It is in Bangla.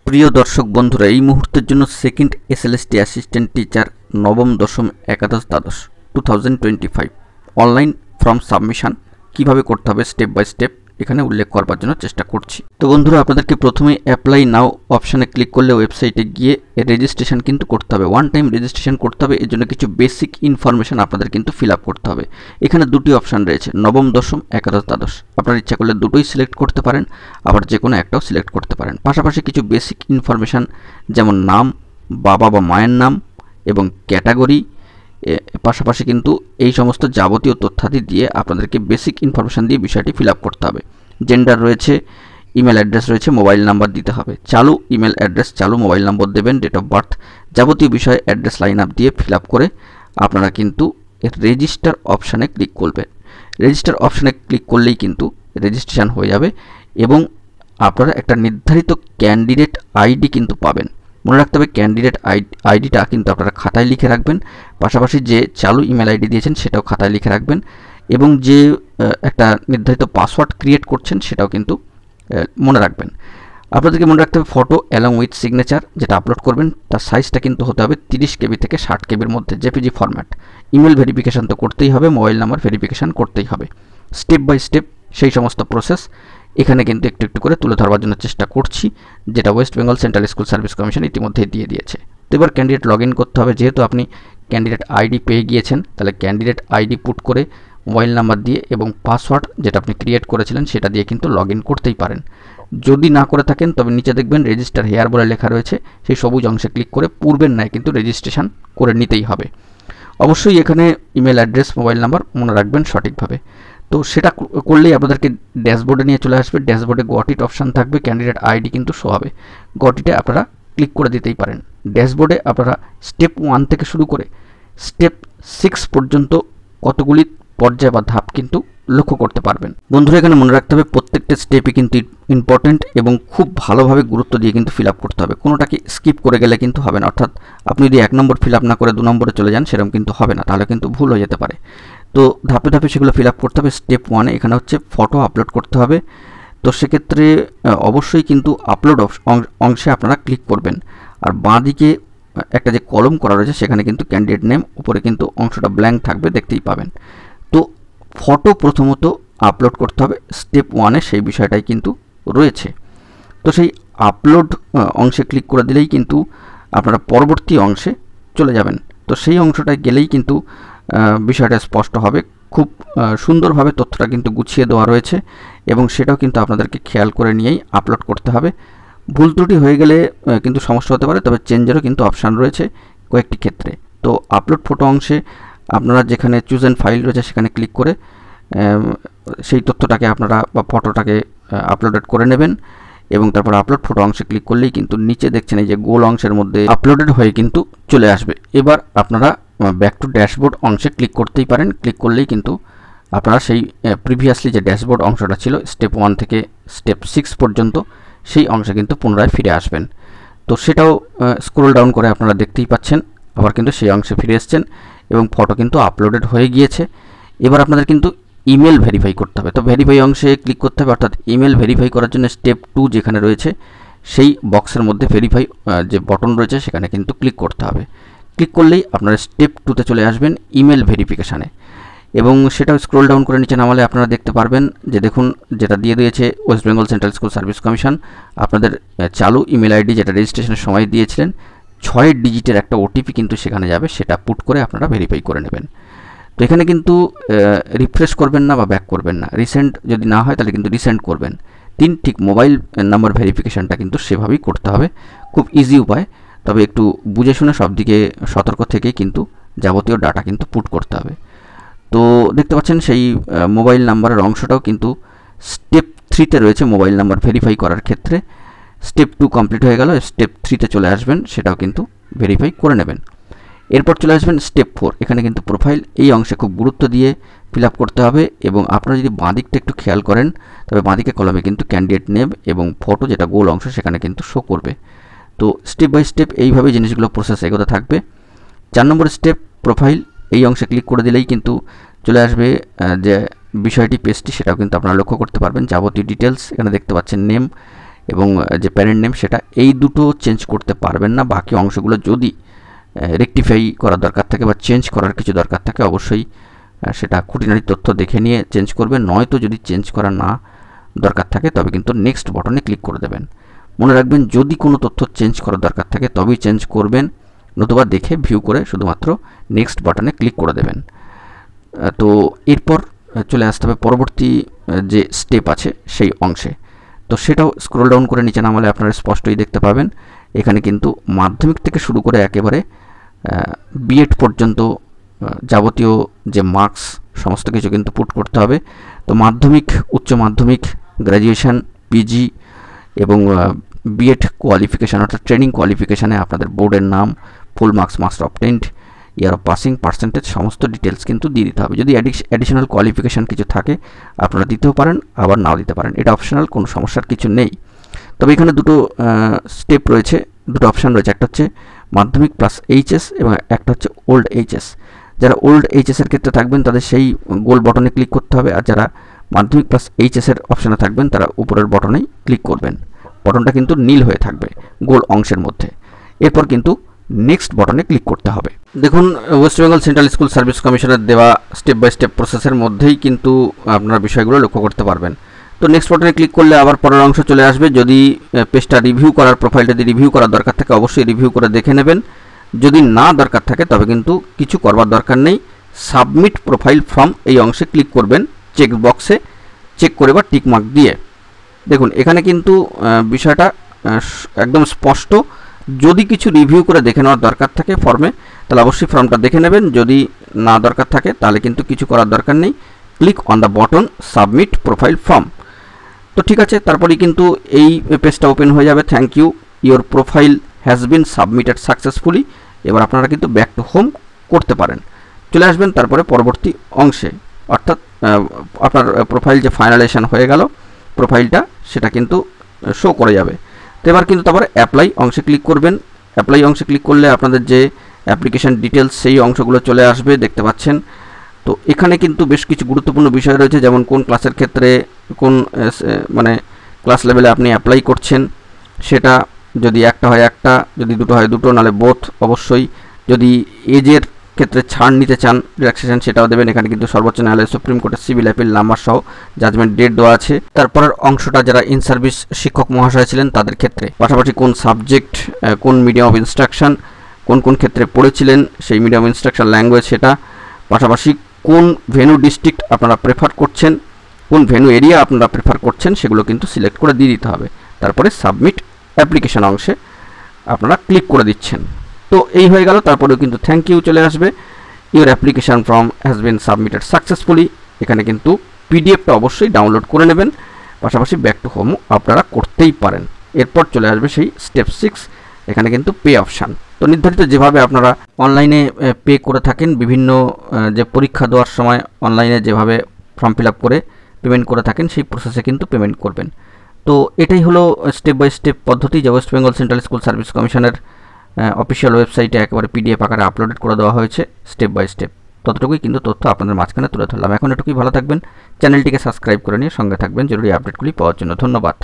প্রিয় দর্শক বন্ধুরা, এই মুহূর্তের জন্য সেকেন্ড এসএলএসটি অ্যাসিস্ট্যান্ট টিচার নবম দশম একাদশ দ্বাদশ 2025 অনলাইন ফর্ম সাবমিশন কিভাবে করতে হবে স্টেপ বাই স্টেপ এখানে উল্লেখ করবার জন্য চেষ্টা করছি। তো বন্ধুরা, আপনাদেরকে প্রথমে অ্যাপ্লাই নাও অপশানে ক্লিক করলে ওয়েবসাইটে গিয়ে রেজিস্ট্রেশন কিন্তু করতে হবে। ওয়ান টাইম রেজিস্ট্রেশন করতে হবে। এর জন্য কিছু বেসিক ইনফরমেশন আপনাদের কিন্তু ফিল আপ করতে হবে। এখানে দুটি অপশান রয়েছে, নবম দশম একাদশ দ্বাদশ। আপনার ইচ্ছা করলে দুটোই সিলেক্ট করতে পারেন, আবার যে কোনো একটাও সিলেক্ট করতে পারেন। পাশাপাশি কিছু বেসিক ইনফরমেশান যেমন নাম, বাবা বা মায়ের নাম এবং ক্যাটাগরি, পাশাপাশি কিন্তু এই সমস্ত যাবতীয় তথ্যাদি দিয়ে আপনাদেরকে বেসিক ইনফরমেশান দিয়ে বিষয়টি ফিল আপ করতে হবে। জেন্ডার রয়েছে, ইমেল অ্যাড্রেস রয়েছে, মোবাইল নাম্বার দিতে হবে। চালু ইমেল অ্যাড্রেস, চালু মোবাইল নম্বর দেবেন, ডেট অফ বার্থ, যাবতীয় বিষয়ে অ্যাড্রেস লাইন আপ দিয়ে ফিল আপ করে আপনারা কিন্তু রেজিস্টার অপশানে ক্লিক করবেন। রেজিস্টার অপশানে ক্লিক করলেই কিন্তু রেজিস্ট্রেশন হয়ে যাবে এবং আপনারা একটা নির্ধারিত ক্যান্ডিডেট আইডি কিন্তু পাবেন। মনে রাখতে হবে ক্যান্ডিডেট আইডিটা কিন্তু আপনারা খাতায় লিখে রাখবেন। পাশাপাশি যে চালু ইমেল আইডি দিয়েছেন সেটাও খাতায় লিখে রাখবেন এবং যে একটা নির্ধারিত পাসওয়ার্ড ক্রিয়েট করছেন সেটাও কিন্তু মনে রাখবেন। আপনাদেরকে মনে রাখতে হবে ফটো অ্যালং উইথ সিগনেচার যেটা আপলোড করবেন তার সাইজটা কিন্তু হতে হবে 30 KB থেকে 60 KBর মধ্যে, জেপিজি ফরম্যাট। ইমেল ভেরিফিকেশান তো করতেই হবে, মোবাইল নাম্বার ভেরিফিকেশান করতেই হবে। স্টেপ বাই স্টেপ সেই সমস্ত প্রসেস এখানে কিন্তু একটু একটু করে তুলে ধরবার জন্য চেষ্টা করছি, যেটা West Bengal central school service commission ইতিমধ্যেই দিয়ে দিয়েছে। তো এবার ক্যান্ডিডেট লগ ইন করতে হবে। যেহেতু আপনি ক্যান্ডিডেট আইডি পেয়ে গিয়েছেন, তাহলে ক্যান্ডিডেট আইডি পুট করে মোবাইল নাম্বার দিয়ে এবং পাসওয়ার্ড যেটা আপনি ক্রিয়েট করেছিলেন সেটা দিয়ে কিন্তু লগ ইন করতেই পারেন। যদি না করে থাকেন তবে নিচে দেখবেন রেজিস্টার হেয়ার বলে লেখা রয়েছে, সেই সবুজ অংশে ক্লিক করে পূর্বের ন্যায় কিন্তু রেজিস্ট্রেশন করে নিতেই হবে। অবশ্যই এখানে ইমেল অ্যাড্রেস, মোবাইল নাম্বার মনে রাখবেন সঠিকভাবে। তো সেটা করলেই আপনাদেরকে ড্যাশবোর্ডে নিয়ে চলে আসবে। ড্যাশবোর্ডে গট ইট অপশান থাকবে, ক্যান্ডিডেট আইডি কিন্তু শো হবে। গট ইটে আপনারা ক্লিক করে দিতেই পারেন। ড্যাশবোর্ডে আপনারা স্টেপ 1 থেকে শুরু করে স্টেপ 6 পর্যন্ত কতগুলি পর্যায় বা ধাপ কিন্তু লক্ষ্য করতে পারবেন। বন্ধুরা, এখানে মনে রাখতে হবে প্রত্যেকটা স্টেপই কিন্তু ইম্পর্টেন্ট এবং খুব ভালোভাবে গুরুত্ব দিয়ে কিন্তু ফিল আপ করতে হবে। কোনোটাকে স্কিপ করে গেলে কিন্তু হবে না। অর্থাৎ আপনি যদি 1 নম্বর ফিল আপ না করে 2 নম্বরে চলে যান সেরকম কিন্তু হবে না, তাহলে কিন্তু ভুল হয়ে যেতে পারে। তো ধাপে ধাপে সেগুলো ফিল আপ করতে হবে। স্টেপ 1 এখানে হচ্ছে ফটো আপলোড করতে হবে। তো সেক্ষেত্রে অবশ্যই কিন্তু আপলোড অংশে আপনারা ক্লিক করবেন। আর বাঁ দিকে একটা যে কলম করা রয়েছে সেখানে কিন্তু ক্যান্ডিডেট নেম, উপরে কিন্তু অংশটা ব্ল্যাঙ্ক থাকবে, দেখতেই পাবেন। তো ফটো প্রথমত আপলোড করতে হবে। স্টেপ 1 সেই বিষয়টাই কিন্তু রয়েছে। তো সেই আপলোড অংশে ক্লিক করে দিলেই কিন্তু আপনারা পরবর্তী অংশে চলে যাবেন। তো সেই অংশটায় গেলেই কিন্তু বিষয়টা স্পষ্ট হবে। খুব সুন্দরভাবে তথ্যটা কিন্তু গুছিয়ে দেওয়া রয়েছে এবং সেটাও কিন্তু আপনাদেরকে খেয়াল করে নিয়েই আপলোড করতে হবে। ভুল ত্রুটি হয়ে গেলে কিন্তু সমস্যা হতে পারে, তবে চেঞ্জেরও কিন্তু অপশান রয়েছে কয়েকটি ক্ষেত্রে। তো আপলোড ফটো অংশে আপনারা যেখানে চুজ অ্যান্ড ফাইল রয়েছে সেখানে ক্লিক করে সেই তথ্যটাকে আপনারা বা ফটোটাকে আপলোডেড করে নেবেন এবং তারপর আপলোড ফটো অংশে ক্লিক করলেই কিন্তু নিচে দেখছেন এই যে গোল অংশের মধ্যে আপলোডেড হয়ে কিন্তু চলে আসবে। এবার আপনারা ব্যাক টু ড্যাশবোর্ড অংশে ক্লিক করতেই পারেন। ক্লিক করলেই কিন্তু আপনারা সেই প্রিভিয়াসলি যে ড্যাশবোর্ড অংশটা ছিল স্টেপ 1 থেকে স্টেপ 6 পর্যন্ত সেই অংশে কিন্তু পুনরায় ফিরে আসবেন। তো সেটাও স্ক্রল ডাউন করে আপনারা দেখতেই পাচ্ছেন, আবার কিন্তু সেই অংশে ফিরে এসছেন এবং ফটো কিন্তু আপলোডেড হয়ে গিয়েছে। এবার আপনাদের কিন্তু ইমেল ভেরিফাই করতে হবে। তো ভেরিফাই অংশে ক্লিক করতে হবে, অর্থাৎ ইমেল ভেরিফাই করার জন্য স্টেপ 2 যেখানে রয়েছে সেই বক্সের মধ্যে ভেরিফাই যে বটন রয়েছে সেখানে কিন্তু ক্লিক করতে হবে। ক্লিক করলেই আপনারা স্টেপ 2তে চলে আসবেন ইমেল ভেরিফিকেশানে এবং সেটাও স্ক্রল ডাউন করে নিচে নামালে আপনারা দেখতে পারবেন যে দেখুন যেটা দিয়ে দিয়েছে West Bengal central school service commission. আপনাদের চালু ইমেল আইডি যেটা রেজিস্ট্রেশনের সময় দিয়েছিলেন 6 ডিজিটের একটা ওটিপি কিন্তু সেখানে যাবে, সেটা পুট করে আপনারা ভেরিফাই করে নেবেন। তো এখানে কিন্তু রিফ্রেশ করবেন না বা ব্যাক করবেন না। রিসেন্ট যদি না হয় তাহলে কিন্তু রিসেন্ট করবেন। ঠিক মোবাইল নাম্বার ভেরিফিকেশানটা কিন্তু সেভাবেই করতে হবে। খুব ইজি উপায়, তবে একটু বুঝে শুনে সব দিকে সতর্ক থেকে কিন্তু যাবতীয় ডাটা কিন্তু পুট করতে হবে। তো দেখতে পাচ্ছেন সেই মোবাইল নাম্বারের অংশটাও কিন্তু স্টেপ 3তে রয়েছে মোবাইল নাম্বার ভেরিফাই করার ক্ষেত্রে। স্টেপ 2 কমপ্লিট হয়ে গেল, স্টেপ 3তে চলে আসবেন, সেটাও কিন্তু ভেরিফাই করে নেবেন। এরপর চলে আসবেন স্টেপ 4। এখানে কিন্তু প্রোফাইল এই অংশে খুব গুরুত্ব দিয়ে ফিল আপ করতে হবে এবং আপনারা যদি বাঁ দিকটা একটু খেয়াল করেন তবে বাঁ দিকে কলমে কিন্তু ক্যান্ডিডেট নেম এবং ফটো যেটা গোল অংশ সেখানে কিন্তু শো করবে। তো স্টেপ বাই স্টেপ এইভাবে জিনিসগুলো প্রসেস এগোতে থাকবে। 4 নম্বর স্টেপ প্রোফাইল, এই অংশে ক্লিক করে দিলেই কিন্তু চলে আসবে যে বিষয়টি পেজটি, সেটাও কিন্তু আপনারা লক্ষ্য করতে পারবেন। যাবতীয় ডিটেলস এখানে দেখতে পাচ্ছেন, নেম এবং যে প্যারেন্ট নেম সেটা, এই দুটো চেঞ্জ করতে পারবেন না। বাকি অংশগুলো যদি রেকটিফাই করার দরকার থাকে বা চেঞ্জ করার কিছু দরকার থাকে, অবশ্যই সেটা খুঁটিনাটি তথ্য দেখে নিয়ে চেঞ্জ করবেন। নয়তো যদি চেঞ্জ করা না দরকার থাকে তবে কিন্তু নেক্সট বাটনে ক্লিক করে দেবেন। মনে রাখবেন, যদি কোনো তথ্য চেঞ্জ করার দরকার থাকে তবেই চেঞ্জ করবেন, নতুবা দেখে ভিউ করে শুধুমাত্র নেক্সট বাটনে ক্লিক করে দেবেন। তো এরপর চলে আসতে হবে পরবর্তী যে স্টেপ আছে সেই অংশে। তো সেটাও স্ক্রল ডাউন করে নিচে নামালে আপনারা স্পষ্টই দেখতে পাবেন। এখানে কিন্তু মাধ্যমিক থেকে শুরু করে একেবারে বিএড পর্যন্ত যাবতীয় যে মার্কস সমস্ত কিছু কিন্তু পুট করতে হবে। তো মাধ্যমিক, উচ্চ মাধ্যমিক, গ্র্যাজুয়েশন, পিজি এবং বিএড কোয়ালিফিকেশান অর্থাৎ ট্রেনিং কোয়ালিফিকেশানে আপনাদের বোর্ডের নাম, full marks, marks obtained, year of passing, percentage, সমস্ত ডিটেলস কিন্তু দিয়ে দিতে হবে। যদি অ্যাডিশনাল কোয়ালিফিকেশান কিছু থাকে আপনারা দিতেও পারেন, আবার নাও দিতে পারেন, এটা অপশনাল, কোনো সমস্যার কিছু নেই। তবে এখানে দুটো স্টেপ রয়েছে, দুটো অপশান রয়েছে। একটা হচ্ছে মাধ্যমিক প্লাস এইচএস এবং একটা হচ্ছে ওল্ড এইচএস। যারা ওল্ড এইচএসের ক্ষেত্রে থাকবেন তাদের সেই গোল বটনে ক্লিক করতে হবে, আর যারা মাধ্যমিক প্লাস এইচএসের অপশানে থাকবেন তারা উপরের বটনেই ক্লিক করবেন। বটনটা কিন্তু নীল হয়ে থাকবে গোল অংশের মধ্যে। এরপর কিন্তু নেক্সট বটনে ক্লিক করতে হবে। দেখুন, West Bengal central school service কমিশনের দেওয়া স্টেপ বাই স্টেপ প্রসেসের মধ্যেই কিন্তু আপনারা বিষয়গুলো লক্ষ্য করতে পারবেন। তো নেক্সট বটনে ক্লিক করলে আবার পরের অংশ চলে আসবে। যদি পেজটা রিভিউ করার, প্রোফাইলটা যদি রিভিউ করার দরকার থাকে অবশ্যই রিভিউ করে দেখে নেবেন। যদি না দরকার থাকে তবে কিন্তু কিছু করবার দরকার নেই। সাবমিট প্রোফাইল ফর্ম এই অংশে ক্লিক করবেন, চেক বক্সে চেক করে বা টিক মার্ক দিয়ে। দেখুন, এখানে কিন্তু বিষয়টা একদম স্পষ্ট। যদি কিছু রিভিউ করে দেখে নেওয়ার দরকার থাকে ফর্মে, তাহলে অবশ্যই ফর্মটা দেখে নেবেন। যদি না দরকার থাকে তাহলে কিন্তু কিছু করার দরকার নেই। Click on the button submit profile form. তো ঠিক আছে, তারপরেই কিন্তু এই পেজটা ওপেন হয়ে যাবে। Thank you, your profile has been submitted successfully. এবার আপনারা কিন্তু ব্যাক টু হোম করতে পারেন, চলে আসবেন তারপরে পরবর্তী অংশে, অর্থাৎ আপনার প্রোফাইল যে ফাইনালাইজেশন হয়ে গেল প্রোফাইলটা, সেটা কিন্তু শো করে যাবে। তো এবার কিন্তু তারপরে অ্যাপ্লাই অংশে ক্লিক করবেন। অ্যাপ্লাই অংশে ক্লিক করলে আপনাদের যে অ্যাপ্লিকেশান ডিটেলস সেই অংশগুলো চলে আসবে, দেখতে পাচ্ছেন। তো এখানে কিন্তু বেশ কিছু গুরুত্বপূর্ণ বিষয় রয়েছে, যেমন কোন ক্লাসের ক্ষেত্রে কোন মানে ক্লাস লেভেলে আপনি অ্যাপ্লাই করছেন সেটা, যদি একটা হয় একটা, যদি দুটো হয় দুটো, নাহলে বোথ অবশ্যই। যদি এজের ক্ষেত্রে ছাড় নিতে চান, রিল্যাক্সেশন, সেটাও দেবেন। এখানে কিন্তু সর্বোচ্চ ন্যায়ালয়, সুপ্রিম কোর্টের সিভিল অ্যাপিল নাম্বার সহ জাজমেন্ট ডেট দেওয়া আছে। তারপরের অংশটা যারা ইন সার্ভিস শিক্ষক মহাশয় ছিলেন তাদের ক্ষেত্রে, পাশাপাশি কোন সাবজেক্ট, কোন মিডিয়াম অফ ইনস্ট্রাকশন, কোন কোন ক্ষেত্রে পড়েছিলেন সেই মিডিয়াম অফ ইনস্ট্রাকশন ল্যাঙ্গুয়েজ সেটা, পাশাপাশি কোন ভেন্যু ডিস্ট্রিক্ট আপনারা প্রেফার করছেন, কোন ভেন্যু এরিয়া আপনারা প্রেফার করছেন সেগুলো কিন্তু সিলেক্ট করে দিয়ে দিতে হবে। তারপরে সাবমিট অ্যাপ্লিকেশন অংশে আপনারা ক্লিক করে দিচ্ছেন। তো এই হয়ে গেল। তারপরেও কিন্তু থ্যাংক ইউ চলে আসবে, your application form has been submitted successfully. এখানে কিন্তু পিডিএফটা অবশ্যই ডাউনলোড করে নেবেন, পাশাপাশি ব্যাক টু হোমও আপনারা করতেই পারেন। এরপর চলে আসবে সেই স্টেপ 6, এখানে কিন্তু পে অপশান। তো নির্ধারিত যেভাবে আপনারা অনলাইনে পে করে থাকেন, বিভিন্ন যে পরীক্ষা দেওয়ার সময় অনলাইনে যেভাবে ফর্ম ফিল আপ করে পেমেন্ট করে থাকেন সেই প্রসেসে কিন্তু পেমেন্ট করবেন। তো এটাই হলো স্টেপ বাই স্টেপ পদ্ধতি, যে West Bengal central school service কমিশনের অফিসিয়াল ওয়েবসাইটে একেবারে পিডিএফ আকারে আপলোডেড করে দেওয়া হয়েছে স্টেপ বাই স্টেপ। ততটুকুই কিন্তু তথ্য আপনাদের মাঝখানে তুলে ধরলাম। এখন এটুকুই, ভালো থাকবেন, চ্যানেলটিকে সাবস্ক্রাইব করে নিয়ে সঙ্গে থাকবেন জরুরি আপডেটগুলি পাওয়ার জন্য। ধন্যবাদ।